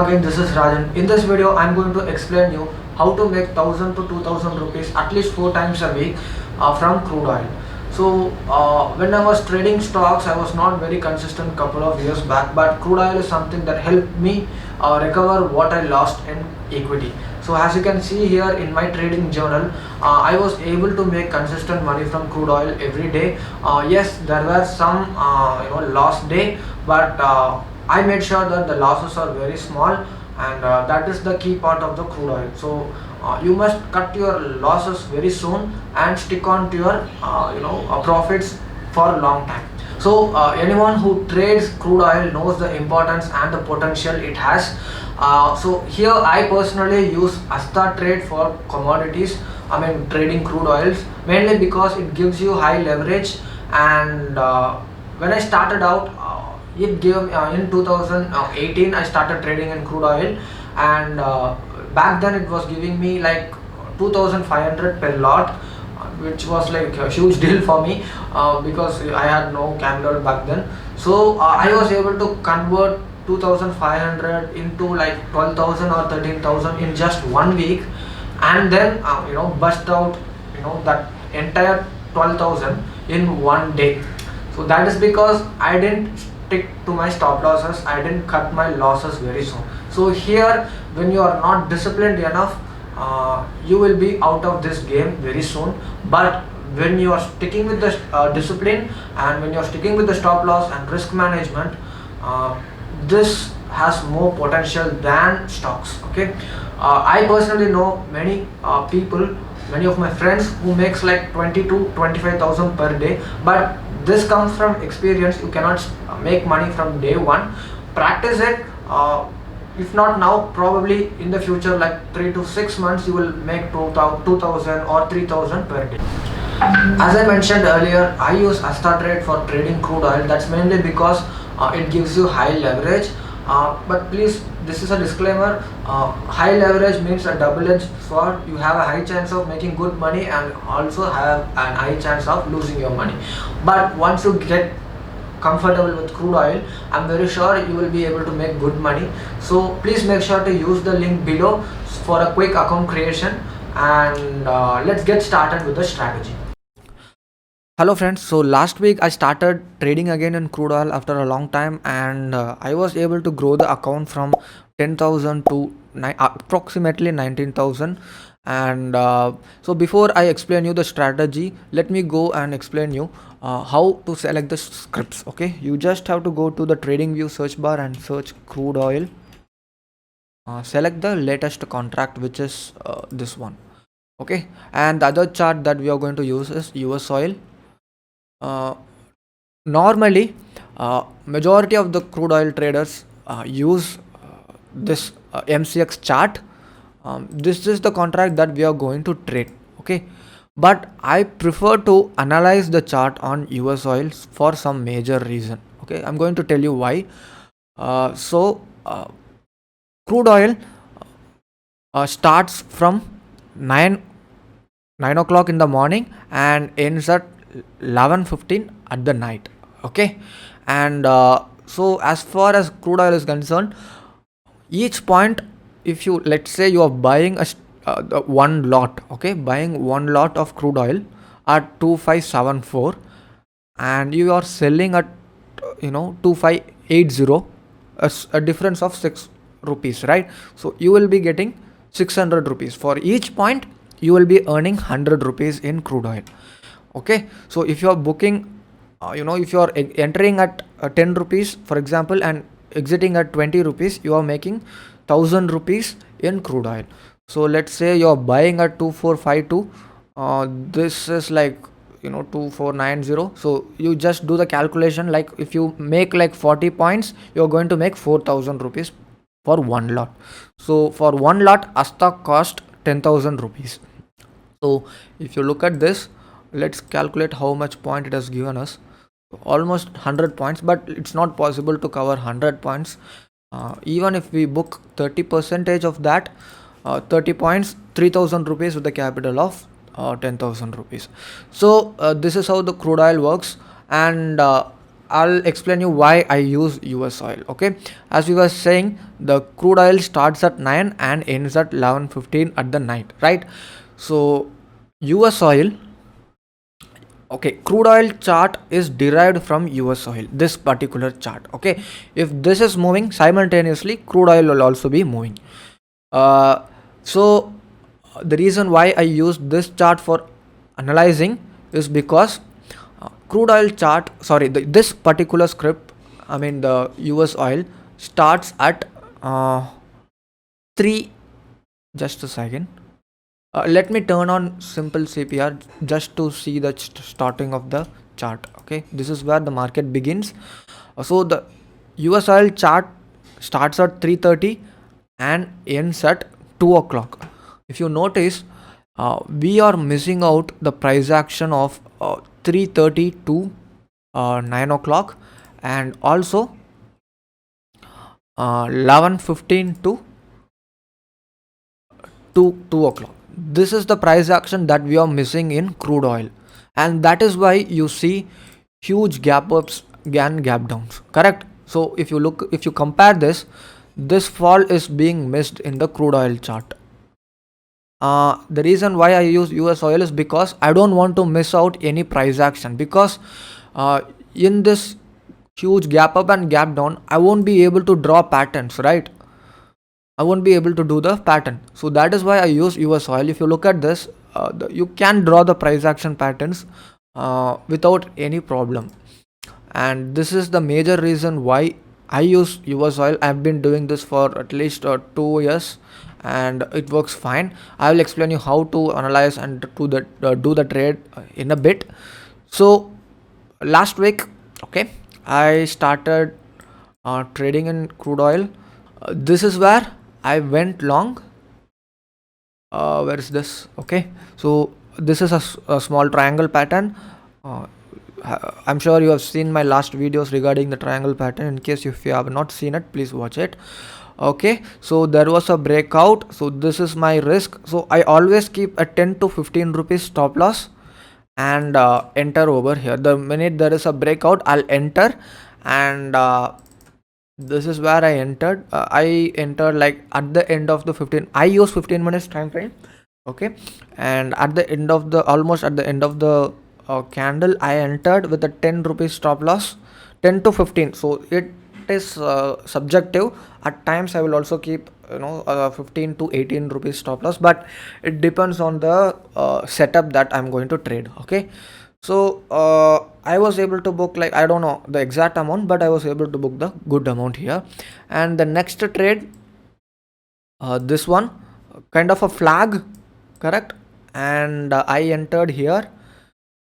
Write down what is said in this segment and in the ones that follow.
again, this is Rajan. In this video, I'm going to explain you how to make 1000 to 2000 rupees at least 4 times a week from crude oil. So when I was trading stocks, I was not very consistent couple of years back, but crude oil is something that helped me recover what I lost in equity. So as you can see here in my trading journal, I was able to make consistent money from crude oil every day. Yes, there were some lost day, but I made sure that the losses are very small, and that is the key part of the crude oil. So you must cut your losses very soon and stick on to your profits for a long time. So anyone who trades crude oil knows the importance and the potential it has. So here I personally use Asta Trade for commodities. I mean trading crude oils, mainly because it gives you high leverage. And when I started out, it gave in 2018 I started trading in crude oil, and back then it was giving me like 2500 per lot, which was like a huge deal for me because I had no capital back then. So I was able to convert 2500 into like 12,000 or 13,000 in just 1 week, and then bust out that entire 12,000 in one day. So that is because I didn't stick to my stop losses, I didn't cut my losses very soon. So here, when you are not disciplined enough, you will be out of this game very soon. But when you are sticking with the discipline, and when you are sticking with the stop loss and risk management, this has more potential than stocks. Okay, I personally know many people, many of my friends who makes like 20 to 25,000 per day, but this comes from experience. You cannot make money from day one. Practice it. If not now, probably in the future, like 3 to 6 months, you will make 2,000 or 3,000 per day. As I mentioned earlier, I use Asta Trade for trading crude oil. That's mainly because it gives you high leverage. But please, this is a disclaimer. High leverage means a double-edged sword. You have a high chance of making good money and also have an high chance of losing your money. But once you get comfortable with crude oil, I'm very sure you will be able to make good money. So please make sure to use the link below for a quick account creation, and let's get started with the strategy. Hello friends, so last week I started trading again in crude oil after a long time, and I was able to grow the account from 10,000 to approximately 19,000. And so before I explain you the strategy, let me go and explain you how to select the scripts. Okay, you just have to go to the trading view search bar and search crude oil. Select the latest contract, which is this one. Okay, and the other chart that we are going to use is US oil. Normally, majority of the crude oil traders use this MCX chart. This is the contract that we are going to trade. Okay, but I prefer to analyze the chart on US oil for some major reason. Okay, I'm going to tell you why. Crude oil starts from 9 o'clock in the morning and ends at 11:15 at the night. Okay, and so as far as crude oil is concerned, each point, if you, let's say you are buying one lot, okay, buying one lot of crude oil at 2574, and you are selling at 2580, a difference of 6 rupees, right? So you will be getting 600 rupees for each point. You will be earning 100 rupees in crude oil. Okay, so if you are booking if you are entering at 10 rupees for example and exiting at 20 rupees, you are making 1000 rupees in crude oil. So let's say you are buying at 2452, this is like 2490. So you just do the calculation, like if you make like 40 points, you are going to make 4000 rupees for one lot. So for one lot, Asta cost 10,000 rupees. So if you look at this, let's calculate how much point it has given us. Almost 100 points, but it's not possible to cover 100 points. Even if we book 30% of that, 30 points, 3,000 rupees with the capital of 10,000 rupees. So this is how the crude oil works. And I'll explain you why I use US oil. Okay, as you were saying, the crude oil starts at 9 and ends at 11:15 at the night, right? So US oil, okay, crude oil chart is derived from US oil, this particular chart. Okay, if this is moving simultaneously, crude oil will also be moving. So the reason why I use this chart for analyzing is because crude oil chart, sorry, this particular script, I mean the US oil starts at 3, just a second. Let me turn on simple CPR just to see the starting of the chart. Okay, this is where the market begins. So the US oil chart starts at 3:30 and ends at 2 o'clock. If you notice, we are missing out the price action of 3:30 to 9 o'clock, and also 11:15 to 2 o'clock. This is the price action that we are missing in crude oil, and that is why you see huge gap ups and gap downs, correct? So if you compare this fall is being missed in the crude oil chart. The reason why I use US oil is because I don't want to miss out any price action, because in this huge gap up and gap down, I won't be able to draw patterns, right? I won't be able to do the pattern. So that is why I use US oil. If you look at this, you can draw the price action patterns without any problem. And this is the major reason why I use US oil. I've been doing this for at least 2 years and it works fine. I will explain you how to analyze and to do the trade in a bit. So last week, okay, I started trading in crude oil. This is where I went long. Where is this? Okay, so this is a small triangle pattern. I'm sure you have seen my last videos regarding the triangle pattern. In case if you have not seen it, please watch it. Okay, so there was a breakout. So this is my risk. So I always keep a 10 to 15 rupees stop loss and enter over here. The minute there is a breakout, I'll enter, and this is where I entered. I entered like at the end of the 15. I use 15 minutes time frame. Okay, and at the end of the almost at the end of the candle, I entered with a 10 rupees stop loss, 10 to 15. So it is subjective. At times I will also keep 15 to 18 rupees stop loss, but it depends on the setup that I'm going to trade. Okay, so I was able to book, like, I don't know the exact amount, but I was able to book the good amount here. And the next trade, this one, kind of a flag, correct? And I entered here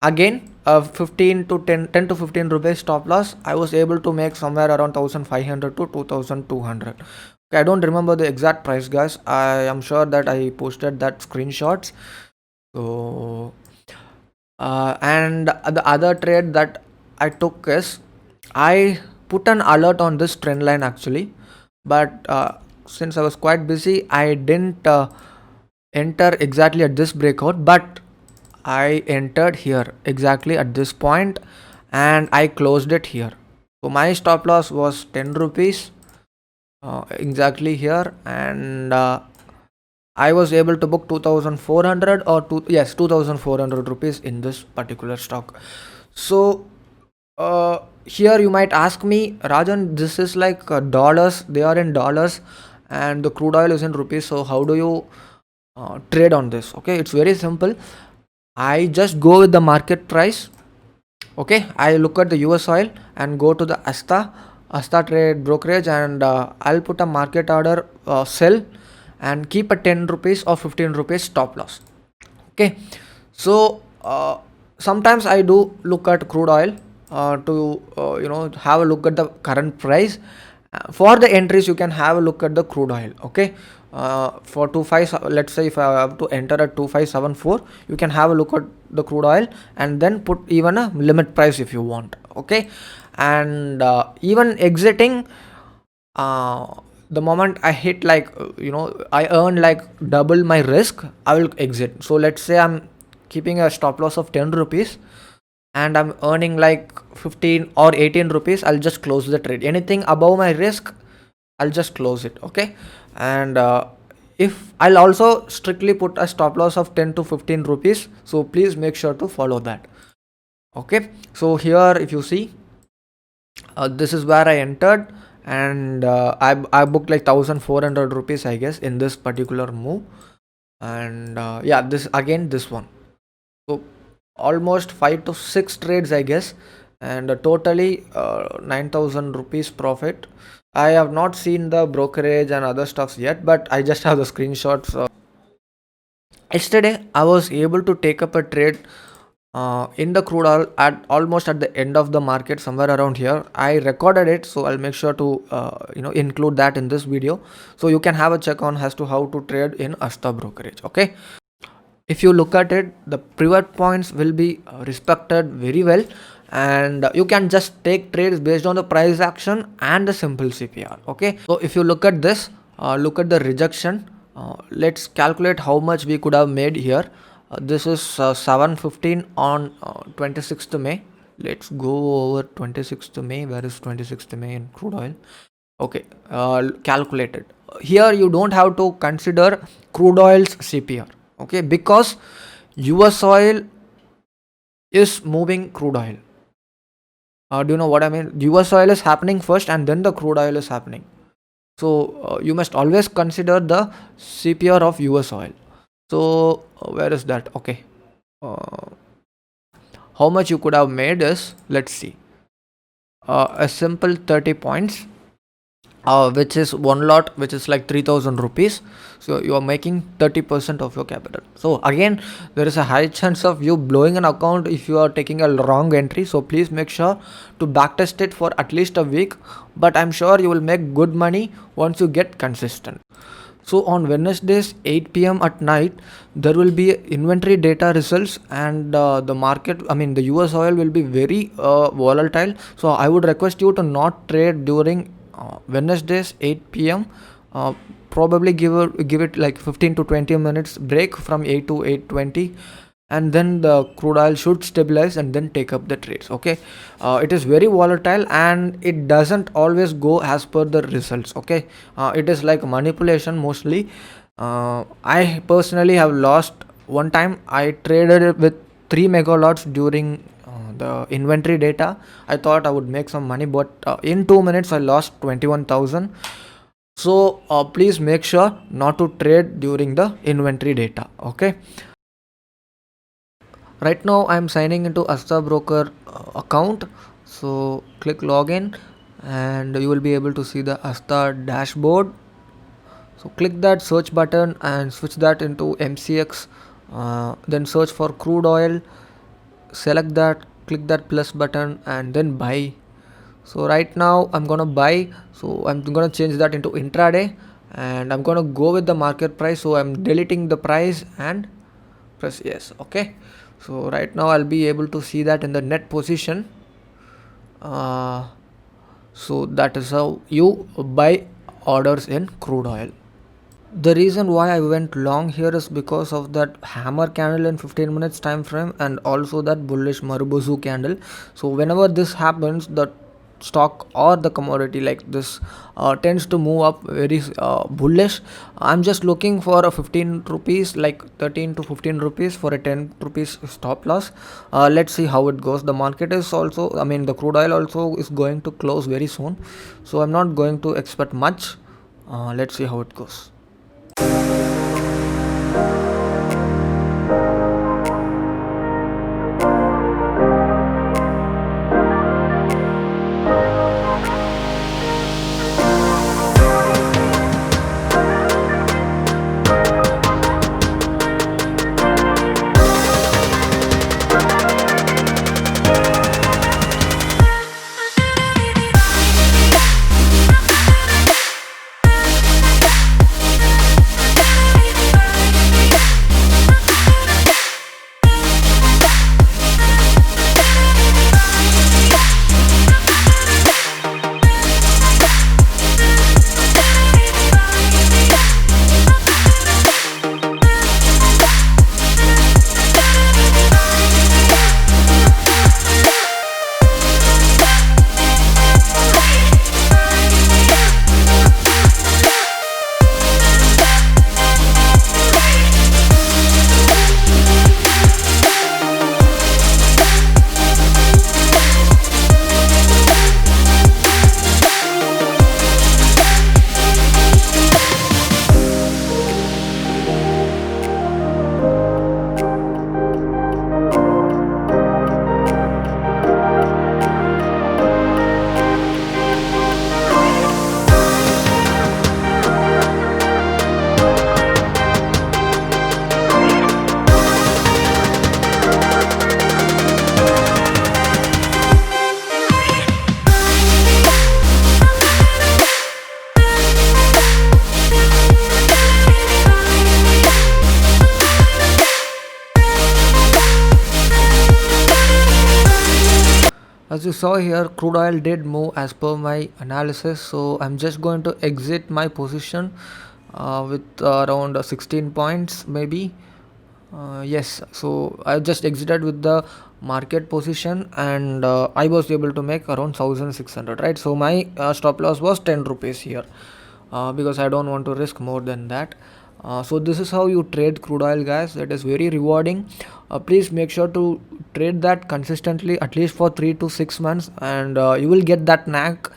again, 15 to 10 to 15 rupees stop loss. I was able to make somewhere around 1500 to 2200. Okay, I don't remember the exact price, guys. I am sure that I posted that screenshots. So and the other trade that I took is, I put an alert on this trend line actually, but since I was quite busy, I didn't enter exactly at this breakout, but I entered here exactly at this point and I closed it here. So my stop loss was 10 rupees exactly here, and I was able to book 2400 or 2400 rupees in this particular stock. So here you might ask me, Rajan, this is like dollars, they are in dollars and the crude oil is in rupees, so how do you trade on this? Okay, it's very simple. I just go with the market price. Okay, I look at the US oil and go to the Asta trade brokerage, and I'll put a market order sell and keep a 10 rupees or 15 rupees stop loss. Okay, so sometimes I do look at crude oil to have a look at the current price. For the entries, you can have a look at the crude oil. Okay, for 25, let's say if I have to enter at 2574, you can have a look at the crude oil and then put even a limit price if you want. Okay, and even exiting, the moment I hit, like I earn like double my risk, I will exit. So let's say I'm keeping a stop loss of 10 rupees. and I'm earning like 15 or 18 rupees, I'll just close the trade. Anything above my risk, I'll just close it. Okay. And if I'll also strictly put a stop loss of 10 to 15 rupees, so please make sure to follow that. Okay. So here if you see, this is where I entered, and I booked like 1400 rupees I guess in this particular move. And yeah, this again, this one, so almost 5 to 6 trades I guess, and totally 9000 rupees profit. I have not seen the brokerage and other stuffs yet, but I just have the screenshots. Yesterday I was able to take up a trade in the crude oil at almost at the end of the market, somewhere around here. I recorded it, so I'll make sure to include that in this video, so you can have a check on as to how to trade in Asta brokerage. Okay. If you look at it, the pivot points will be respected very well, and you can just take trades based on the price action and the simple CPR. Okay. So if you look at this, look at the rejection. Let's calculate how much we could have made here. This is 7:15 on 26th May. Let's go over 26th May. Where is 26th May in crude oil? Okay, calculated. Here you don't have to consider crude oil's CPR. Okay, because US oil is moving crude oil. Do you know what I mean? US oil is happening first, and then the crude oil is happening. So you must always consider the CPR of US oil. So where is that? Okay, how much you could have made is, let's see, a simple 30 points, which is one lot, which is like 3000 rupees. So you are making 30% of your capital. So again, there is a high chance of you blowing an account if you are taking a wrong entry. So please make sure to backtest it for at least a week, but I'm sure you will make good money once you get consistent. So on Wednesdays 8 p.m. at night, there will be inventory data results, and the market, I mean the US oil will be very volatile. So I would request you to not trade during Wednesdays 8 p.m. Probably give it like 15 to 20 minutes break from 8 to 8:20, and then the crude oil should stabilize and then take up the trades. Okay. It is very volatile, and it doesn't always go as per the results. Okay. It is like manipulation mostly. I personally have lost one time. I traded it with 3 mega lots during the inventory data. I thought I would make some money, but in 2 minutes I lost 21,000. So please make sure not to trade during the inventory data. Okay. Right now I'm signing into Asta broker account, so click login, and you will be able to see the Asta dashboard. So click that search button and switch that into MCX, then search for crude oil, select that, click that plus button, and then buy. So right now I'm gonna buy, so I'm gonna change that into intraday, and I'm gonna go with the market price. So I'm deleting the price and press yes. Okay. So right now I'll be able to see that in the net position. So that is how you buy orders in crude oil. The reason why I went long here is because of that hammer candle in 15 minutes time frame, and also that bullish Marubozu candle. So whenever this happens, the stock or the commodity like this tends to move up very bullish. I'm just looking for a 15 rupees, like 13 to 15 rupees for a 10 rupees stop loss. Let's see how it goes. The market is also, I mean the crude oil also is going to close very soon, so I'm not going to expect much. Let's see how it goes. As you saw here, crude oil did move as per my analysis, so I'm just going to exit my position with around 16 points maybe. Yes, so I just exited with the market position, and I was able to make around 1600, right? So my stop loss was 10 rupees here, because I don't want to risk more than that. So this is how you trade crude oil, guys. It is very rewarding. Please make sure to trade that consistently at least for 3 to 6 months, and you will get that knack.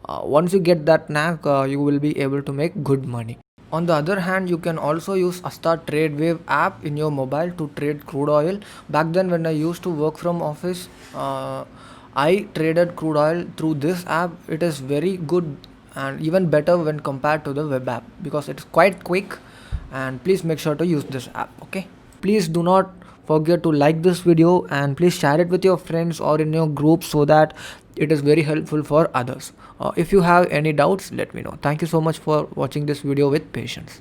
Once you get that knack, you will be able to make good money. On the other hand, you can also use Asta TradeWave app in your mobile to trade crude oil. Back then, when I used to work from office, I traded crude oil through this app. It is very good and even better when compared to the web app because it's quite quick. And please make sure to use this app. Okay. Please do not forget to like this video and please share it with your friends or in your group so that it is very helpful for others. If you have any doubts, let me know. Thank you so much for watching this video with patience.